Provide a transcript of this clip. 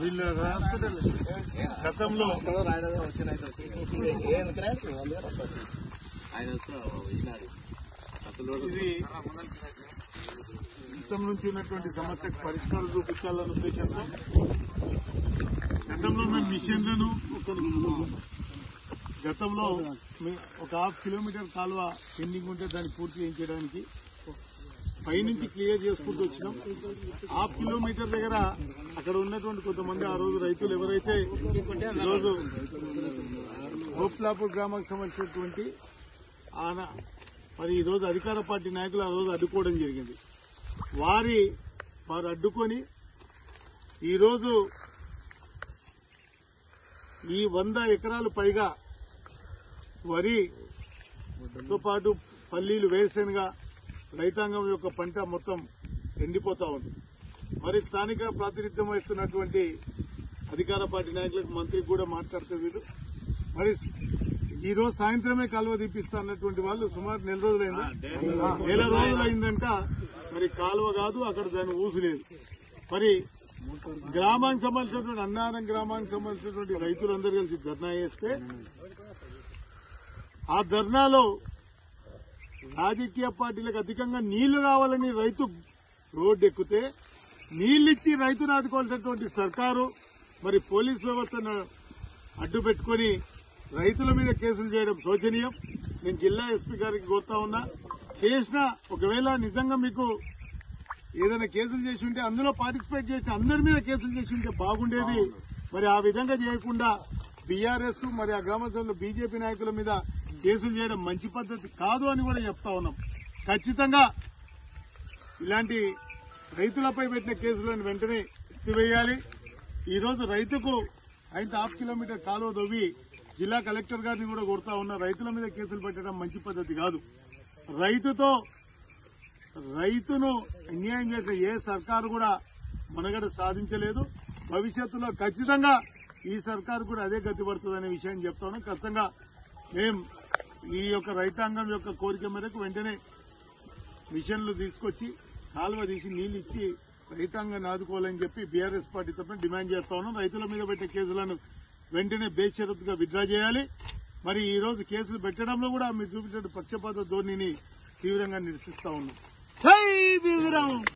వీళ్ళ హాస్పిటల్ గతంలో ఇది గతం నుంచి ఉన్నటువంటి సమస్యకు పరిష్కారం చూపించాలన్న ఉద్దేశంతో గతంలో మేము మిషన్లను గతంలో ఒక 1/2 కిలోమీటర్ కాలువ పెండింగ్ ఉంటే దాన్ని పూర్తి చేయించడానికి పైనుంచి క్లియర్ చేసుకుంటూ వచ్చినాం. 1/2 కిలోమీటర్ దగ్గర అక్కడ ఉన్నటువంటి కొంతమంది ఆ రోజు రైతులు ఎవరైతే ఈరోజు గోప్లాపూర్ గ్రామానికి సంబంధించినటువంటి మరి ఈరోజు అధికార పార్టీ నాయకులు ఆ రోజు అడ్డుకోవడం జరిగింది. వారు అడ్డుకొని ఈరోజు ఈ 100 ఎకరాలు పైగా వరితో పాటు పల్లీలు వేరుశెనగ రైతాంగం యొక్క పంట మొత్తం ఎండిపోతా ఉంది. మరి స్థానిక ప్రాతినిధ్యం వహిస్తున్నటువంటి అధికార పార్టీ నాయకులకు మంత్రికి కూడా మాట్లాడుతూ వీళ్ళు మరి ఈ రోజు సాయంత్రమే కాలువ తీపిస్తా అన్నటువంటి వాళ్ళు సుమారు నెల రోజులైందంట. మరి కాలువ కాదు, అక్కడ దాని ఊసు లేదు. మరి గ్రామానికి సంబంధించినటువంటి అన్నారం గ్రామానికి సంబంధించినటువంటి రైతులందరూ కలిసి ధర్నా చేస్తే ఆ ధర్నాలో రాజకీయ పార్టీలకు అధికంగా నీళ్లు కావాలని రైతు రోడ్డు ఎక్కితే నీళ్లిచ్చి రైతును ఆదుకోవాల్సినటువంటి సర్కారు మరి పోలీస్ వ్యవస్థను అడ్డు పెట్టుకుని రైతుల మీద కేసులు చేయడం శోచనీయం. నేను జిల్లా ఎస్పీ గారికి కోరుతా ఉన్నా, చేసిన ఒకవేళ నిజంగా మీకు ఏదైనా కేసులు చేసి ఉంటే అందులో పార్టిసిపేట్ చేసిన అందరి మీద కేసులు చేసి ఉంటే బాగుండేది. మరి ఆ విధంగా చేయకుండా బీఆర్ఎస్ మరి ఆ గ్రామంలో బీజేపీ నాయకుల మీద కేసులు చేయడం మంచి పద్ధతి కాదు అని కూడా చెప్తా ఉన్నాం. ఖచ్చితంగా ఇలాంటి రైతులపై పెట్టిన కేసులను వెంటనే ఎత్తివేయాలి. ఈ రోజు రైతుకు 1/2 కిలోమీటర్ కాలువ దొవ్వి జిల్లా కలెక్టర్ గారిని కూడా కోరుతా ఉన్నా, రైతుల మీద కేసులు పెట్టడం మంచి పద్ధతి కాదు. రైతును అన్యాయం చేసిన ఏ సర్కారు కూడా మనగడ సాధించలేదు. భవిష్యత్తులో ఖచ్చితంగా ఈ సర్కారు కూడా అదే గతి పడుతుందనే విషయం చెప్తా ఉన్నాం. ఖచ్చితంగా మేం ఈ యొక్క రైతాంగం యొక్క కోరిక మేరకు వెంటనే మిషన్లు తీసుకొచ్చి కాలువ తీసి నీళ్లు ఇచ్చి రైతాంగాన్ని ఆదుకోవాలని చెప్పి బీఆర్ఎస్ పార్టీ తరఫున డిమాండ్ చేస్తా ఉన్నాం. రైతుల మీద పెట్టే కేసులను వెంటనే బేషరతుగా విత్డ్రా చేయాలి. మరి ఈ రోజు కేసులు పెట్టడంలో కూడా మీరు చూపించిన పక్షపాత ధోరణిని తీవ్రంగా నిరసిస్తా ఉన్నాం.